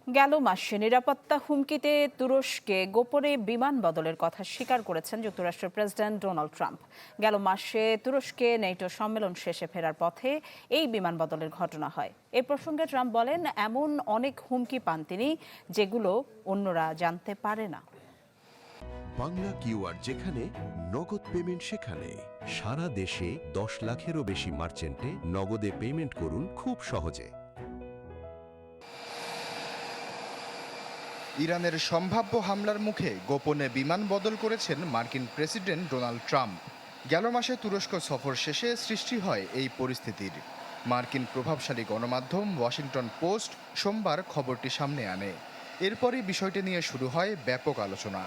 গেল মাসে নিরাপত্তা হুমকিতে তুরস্কে গোপনে বিমান বদলের কথা স্বীকার করেছেন যুক্তরাষ্ট্রের প্রেসিডেন্ট ডোনাল্ড ট্রাম্প। গেল মাসে তুরস্কে নেটো সম্মেলন শেষে ফেরার পথে এই বিমান বদলের ঘটনা হয়। এ প্রসঙ্গে ট্রাম্প বলেন, এমন অনেক হুমকি পান তিনি যেগুলো অন্যরা জানতে পারে না। বাংলা কিউআর যেখানে নগদ পেমেন্ট সেখানে সারা দেশে 10 লাখেরও বেশি মার্চেন্টে নগদে পেমেন্ট করুন খুব সহজে। ইরানের সম্ভাব্য হামলার মুখে গোপনে বিমান বদল করেছেন মার্কিন প্রেসিডেন্ট ডোনাল্ড ট্রাম্প। গেল মাসে তুরস্ক সফর শেষে সৃষ্টি হয় এই পরিস্থিতির। মার্কিন প্রভাবশালী গণমাধ্যম ওয়াশিংটন পোস্ট সোমবার খবরটি সামনে আনে। এরপরই বিষয়টি নিয়ে শুরু হয় ব্যাপক আলোচনা।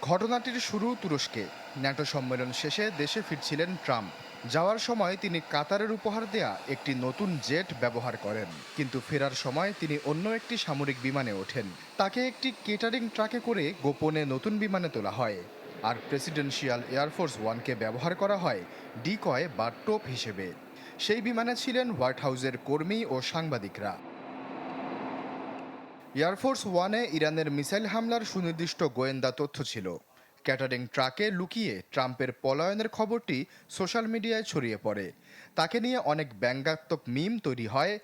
ঘটনাটির শুরু তুরস্কে। ন্যাটো সম্মেলন শেষে দেশে ফিরছিলেন ট্রাম্প। যাওয়ার সময় তিনি কাতারের উপহার দেয়া একটি নতুন জেট ব্যবহার করেন, কিন্তু ফেরার সময় তিনি অন্য একটি সামরিক বিমানে ওঠেন। তাকে একটি কেটারিং ট্রাকে করে গোপনে নতুন বিমানে তোলা হয়, আর প্রেসিডেন্সিয়াল এয়ারফোর্স ওয়ানকে ব্যবহার করা হয় ডিকয় বা টোপ হিসেবে। সেই বিমানে ছিলেন হোয়াইট হাউসের কর্মী ও সাংবাদিকরা। এয়ারফোর্স ওয়ানে ইরানের মিসাইল হামলার সুনির্দিষ্ট গোয়েন্দা তথ্য ছিল। ক্যাটারিং ট্রাকে লুকিয়ে ট্রাম্পের পলায়নের খবরটি সোশ্যাল মিডিয়ায় ছড়িয়ে পড়ে। তাকে নিয়ে অনেক ব্যঙ্গাত্মক মিম তৈরি হয়।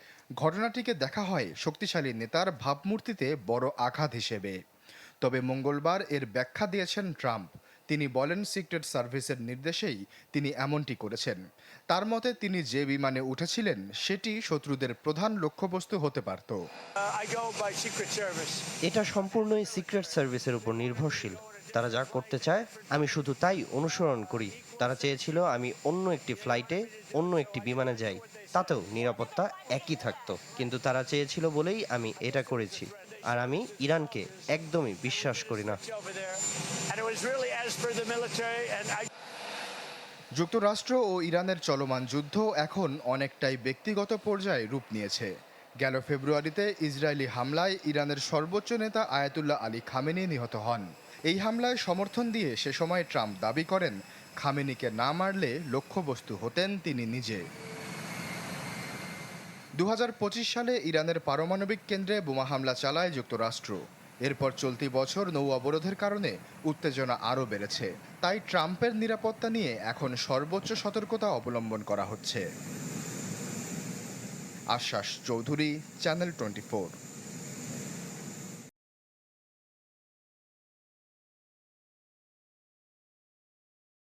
ঘটনাটিকে দেখা হয় শক্তিশালী নেতার ভাবমূর্তিতে বড় আঘাত হিসেবে। তবে মঙ্গলবার এর ব্যাখ্যা দিয়েছেন ট্রাম্প। তিনি বলেন, সিক্রেট সার্ভিসের নির্দেশেই তিনি এমনটি করেছেন। তার মতে তিনি যে বিমানে উঠেছিলেন সেটি শত্রুদের প্রধান লক্ষ্যবস্তু হতে পারত। এটা সম্পূর্ণই সিক্রেট সার্ভিসের উপর নির্ভরশীল। তারা যা করতে চায় আমি শুধু তাই অনুসরণ করি। তারা চেয়েছিল আমি অন্য একটি ফ্লাইটে অন্য একটি বিমানে যাই, তাতেও নিরাপত্তা একই থাকতো, কিন্তু তারা চেয়েছিল বলেই আমি এটা করেছি। আর আমি ইরানকে একদমই বিশ্বাস করি না। যুক্তরাষ্ট্র ও ইরানের চলমান যুদ্ধ এখন অনেকটাই ব্যক্তিগত পর্যায়ে রূপ নিয়েছে। গেল ফেব্রুয়ারিতে ইসরায়েলি হামলায় ইরানের সর্বোচ্চ নেতা আয়াতুল্লাহ আলী খামেনি নিহত হন। এই হামলায় সমর্থন দিয়ে সে সময় ট্রাম্প দাবি করেন, খামেনিকে না মারলে লক্ষ্যবস্তু হতেন তিনি নিজে। 2025 সালে ইরানের পারমাণবিক কেন্দ্রে বোমা হামলা চালায় যুক্তরাষ্ট্র। এরপর চলতি বছর নৌ অবরোধের কারণে উত্তেজনা আরও বেড়েছে। তাই ট্রাম্পের নিরাপত্তা নিয়ে এখন সর্বোচ্চ সতর্কতা অবলম্বন করা হচ্ছে। আশ্বাস চৌধুরী, চ্যানেল 24।